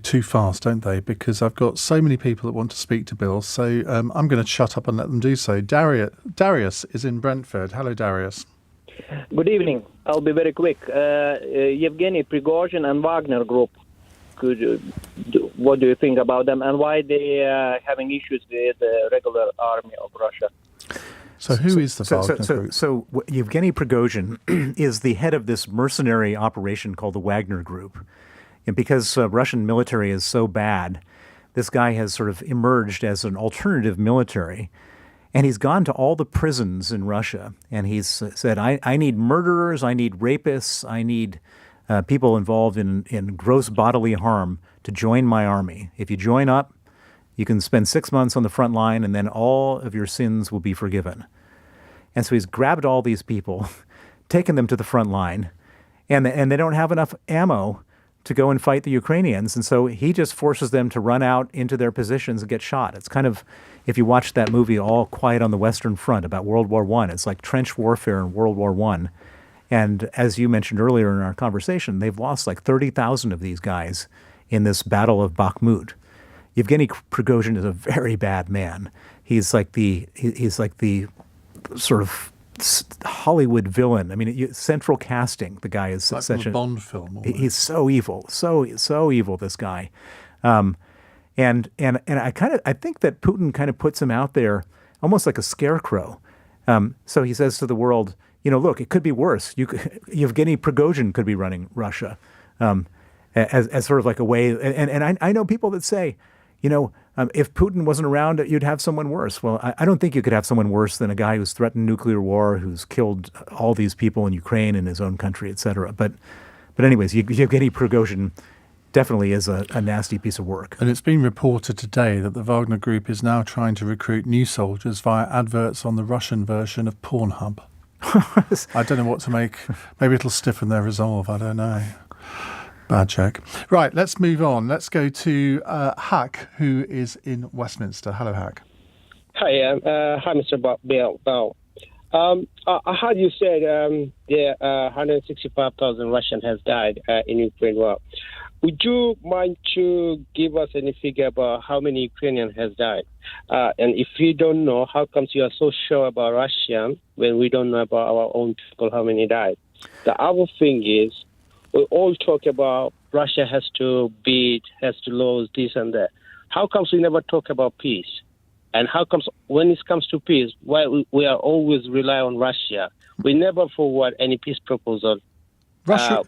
Too fast, don't they? Because I've got so many people that want to speak to Bill, so I'm going to shut up and let them do so. Darius is in Brentford. Hello, Darius. Good evening. I'll be very quick. Yevgeny Prigozhin and Wagner Group. What do you think about them, and why they are having issues with the regular army of Russia? So who is the Wagner Group? So Yevgeny Prigozhin is the head of this mercenary operation called the Wagner Group. And because Russian military is so bad, this guy has sort of emerged as an alternative military. And he's gone to all the prisons in Russia, and he's said, I need murderers, I need rapists, I need people involved in gross bodily harm to join my army. If you join up, you can spend 6 months on the front line, and then all of your sins will be forgiven. And so he's grabbed all these people, taken them to the front line, and they don't have enough ammo to go and fight the Ukrainians. And so he just forces them to run out into their positions and get shot. It's kind of, if you watch that movie, All Quiet on the Western Front, about World War I, it's like trench warfare in World War I. And as you mentioned earlier in our conversation, they've lost like 30,000 of these guys in this Battle of Bakhmut. Yevgeny Prigozhin is a very bad man. He's like the sort of Hollywood villain. I mean, central casting. The guy is like such a Bond film. Almost. He's so evil, so evil. This guy, and I think that Putin kind of puts him out there almost like a scarecrow. So he says to the world, look, it could be worse. Yevgeny Prigozhin could be running Russia, as sort of like a way. And I know people that say, If Putin wasn't around, you'd have someone worse. Well, I don't think you could have someone worse than a guy who's threatened nuclear war, who's killed all these people in Ukraine, in his own country, et cetera. But anyways, Yevgeny Prigozhin definitely is a nasty piece of work. And it's been reported today that the Wagner Group is now trying to recruit new soldiers via adverts on the Russian version of Pornhub. I don't know what to make. Maybe it'll stiffen their resolve. I don't know. Bad joke. Right, let's move on. Let's go to Hack, who is in Westminster. Hello, Hack. Hi, hi, Mr. Bill. I heard you said 165,000 Russians has died in Ukraine war. Would you mind to give us any figure about how many Ukrainians has died? And if you don't know, how comes you are so sure about Russia when we don't know about our own people, how many died? The other thing is, we all talk about Russia has to beat, has to lose, this and that. How comes we never talk about peace? And how comes when it comes to peace, why we are always rely on Russia? We never forward any peace proposal. Russia.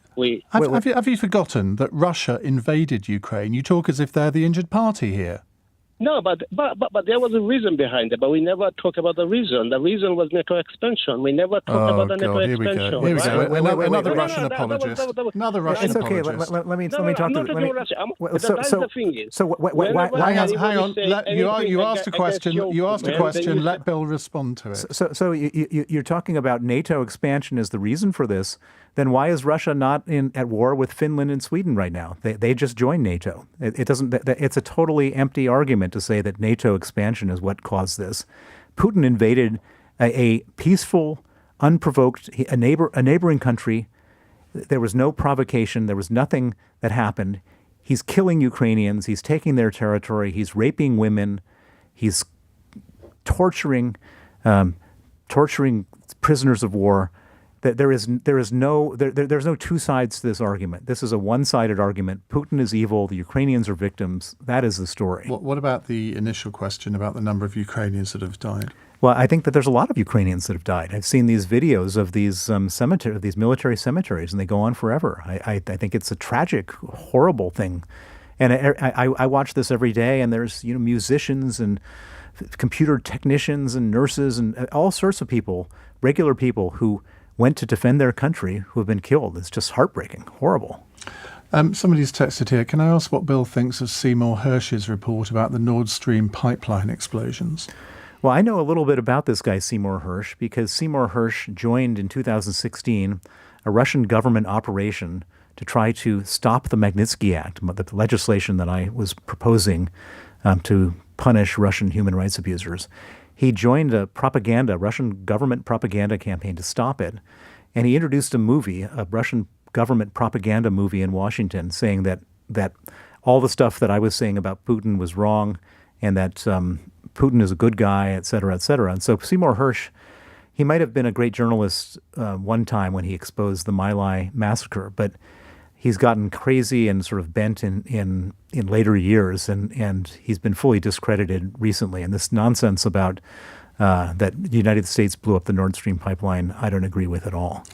Have you forgotten that Russia invaded Ukraine? You talk as if they're the injured party here. No, but there was a reason behind it, but we never talk about the reason. The reason was NATO expansion. We never talk about the NATO expansion. Here we go. Another Russian apologist. Another Russian apologist. It's okay. Let me talk to the thing is. So why hang on. You asked a question. You asked a question. Let Bill respond to it. So you're talking about NATO expansion as the reason for this. Then why is Russia not at war with Finland and Sweden right now? They just joined NATO. It doesn't. It's a totally empty argument to say that NATO expansion is what caused this. Putin invaded a peaceful, unprovoked, a neighboring country. There was no provocation. There was nothing that happened. He's killing Ukrainians. He's taking their territory. He's raping women. He's torturing prisoners of war. There's no two sides to this argument. This is a one-sided argument. Putin is evil. The Ukrainians are victims. That is the story. What about the initial question about the number of Ukrainians that have died? Well, I think that there's a lot of Ukrainians that have died. I've seen these videos of these these military cemeteries, and they go on forever. I think it's a tragic, horrible thing. And I watch this every day, and there's musicians and computer technicians and nurses and all sorts of people, regular people who went to defend their country who have been killed. It's just heartbreaking, horrible. Somebody's texted here. Can I ask what Bill thinks of Seymour Hersh's report about the Nord Stream pipeline explosions? Well, I know a little bit about this guy, Seymour Hersh, because Seymour Hersh joined in 2016 a Russian government operation to try to stop the Magnitsky Act, the legislation that I was proposing to punish Russian human rights abusers. He joined a Russian government propaganda campaign to stop it. And he introduced a Russian government propaganda movie in Washington saying that all the stuff that I was saying about Putin was wrong and that Putin is a good guy, et cetera, et cetera. And so Seymour Hersh, he might have been a great journalist one time when he exposed the My Lai massacre, but he's gotten crazy and sort of bent in later years, and he's been fully discredited recently. And this nonsense about that the United States blew up the Nord Stream pipeline, I don't agree with at all.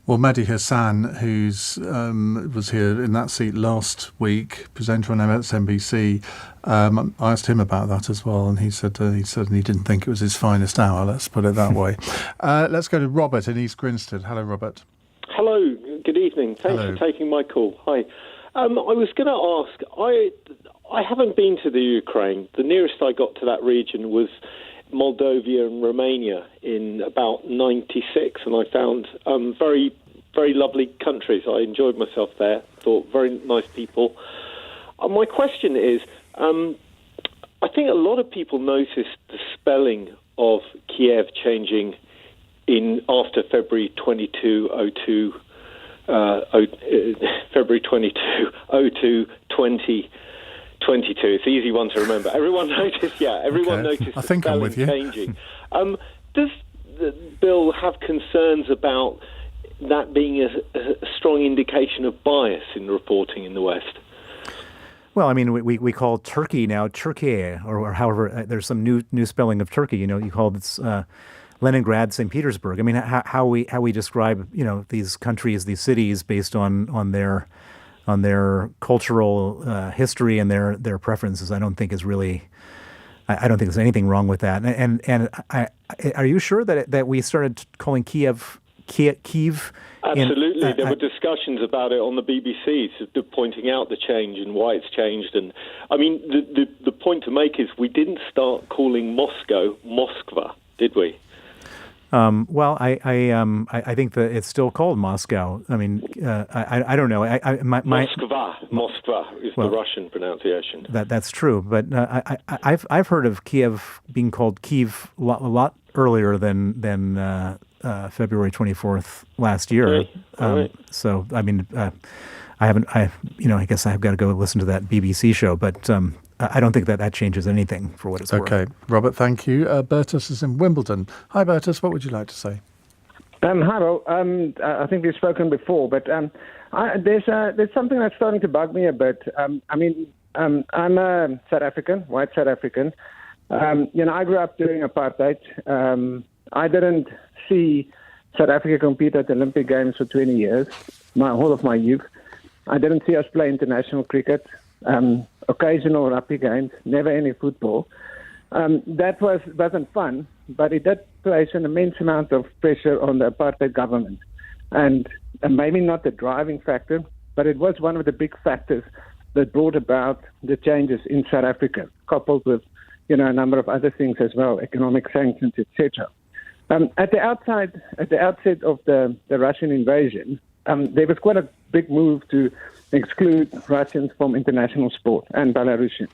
Well, Mehdi Hassan, who's was here in that seat last week, presenter on MSNBC, I asked him about that as well, and he said he didn't think it was his finest hour. Let's put it that way. Let's go to Robert in East Grinstead. Hello, Robert. Hello, good evening. Thanks for taking my call. Hi. I was going to ask, I haven't been to the Ukraine. The nearest I got to that region was Moldova and Romania in about 96, and I found very, very lovely countries. I enjoyed myself there, thought very nice people. My question is, I think a lot of people noticed the spelling of Kiev changing after February 22, 2022. It's an easy one to remember. Everyone noticed the spelling changing. Does Bill have concerns about that being a strong indication of bias in reporting in the West? Well, I mean, we call Turkey now Turkey, or however, there's some new spelling of Turkey. You call this Leningrad, St. Petersburg. I mean, how we describe these countries, these cities, based on their their cultural history and their preferences, I don't think is really. I don't think there's anything wrong with that. And are you sure that we started calling Kiev? Absolutely. There were discussions about it on the BBC, pointing out the change and why it's changed. And I mean, the point to make is we didn't start calling Moscow Moskva, did we? Well, I think that it's still called Moscow. I mean, I don't know. Moskva is the Russian pronunciation. That's true, but I've heard of Kiev being called Kyiv a lot earlier than February 24th last year. Right. So I mean, I guess I've got to go listen to that BBC show, but. I don't think that changes anything for what it's worth. Okay, Robert, thank you. Bertus is in Wimbledon. Hi, Bertus. What would you like to say? Hi, Rob. I think we've spoken before, but there's something that's starting to bug me a bit. I'm a South African, white South African. I grew up during apartheid. I didn't see South Africa compete at the Olympic Games for 20 years, whole of my youth. I didn't see us play international cricket. Occasional rugby games, never any football. That wasn't fun, but it did place an immense amount of pressure on the apartheid government. And maybe not the driving factor, but it was one of the big factors that brought about the changes in South Africa, coupled with a number of other things as well, economic sanctions, etc. At the outset of the Russian invasion, there was quite a big move to exclude Russians from international sport and Belarusians.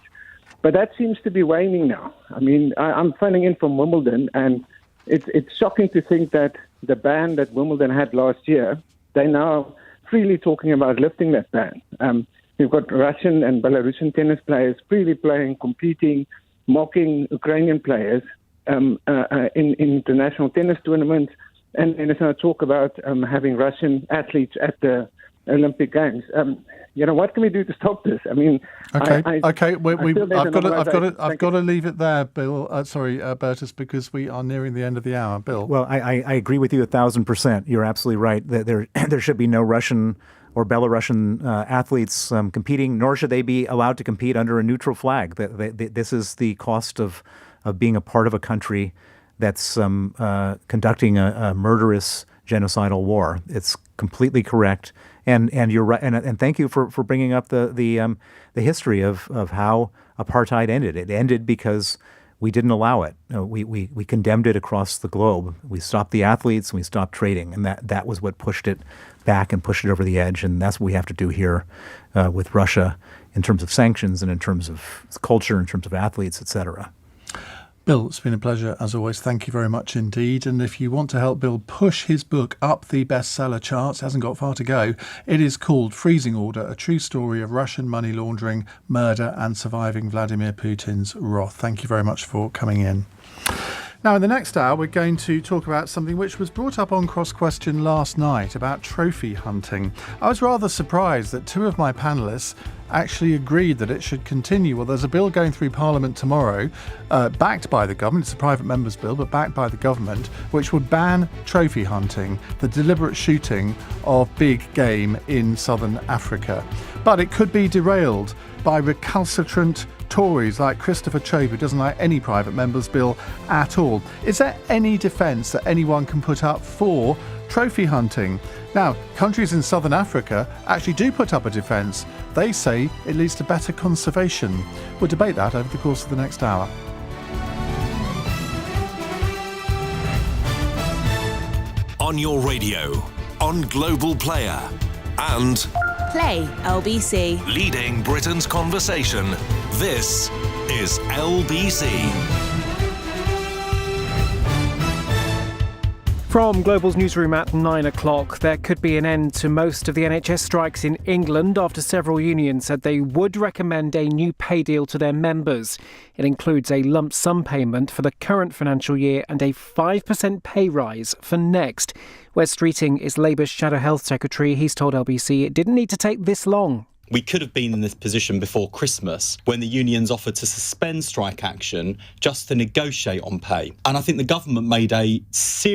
But that seems to be waning now. I mean, I'm phoning in from Wimbledon, and it's shocking to think that the ban that Wimbledon had last year, they're now freely talking about lifting that ban. You've got Russian and Belarusian tennis players freely playing, competing, mocking Ukrainian players in international tennis tournaments, and there's now talk about having Russian athletes at the Olympic Games. What can we do to stop this? I mean, I've got to leave it there, Bill. Bertus, because we are nearing the end of the hour. Bill. Well, I agree with you 1,000%. You're absolutely right that there should be no Russian or Belarusian athletes competing, nor should they be allowed to compete under a neutral flag. This is the cost of being a part of a country that's conducting a murderous genocidal war. It's completely correct. And you're right, and thank you for bringing up the history of how apartheid ended. It ended because we didn't allow it. We condemned it across the globe. We stopped the athletes, and we stopped trading, and that was what pushed it back and pushed it over the edge. And that's what we have to do here with Russia in terms of sanctions and in terms of culture, in terms of athletes, etc. Bill, it's been a pleasure as always. Thank you very much indeed. And if you want to help Bill push his book up the bestseller charts, hasn't got far to go, it is called Freezing Order, a true story of Russian money laundering, murder and surviving Vladimir Putin's wrath. Thank you very much for coming in. Now, in the next hour, we're going to talk about something which was brought up on Cross Question last night about trophy hunting. I was rather surprised that two of my panellists actually agreed that it should continue. Well, there's a bill going through Parliament tomorrow, backed by the government. It's a private member's bill, but backed by the government, which would ban trophy hunting, the deliberate shooting of big game in southern Africa. But it could be derailed by recalcitrant Tories like Christopher Chope, who doesn't like any private member's bill at all. Is there any defence that anyone can put up for trophy hunting? Now, countries in southern Africa actually do put up a defence. They say it leads to better conservation. We'll debate that over the course of the next hour. On your radio, on Global Player, and Play LBC. Leading Britain's conversation. This is LBC. From Global's newsroom at 9 o'clock, there could be an end to most of the NHS strikes in England after several unions said they would recommend a new pay deal to their members. It includes a lump sum payment for the current financial year and a 5% pay rise for next. Wes Streeting is Labour's Shadow Health Secretary. He's told LBC it didn't need to take this long. We could have been in this position before Christmas when the unions offered to suspend strike action just to negotiate on pay. And I think the government made a serious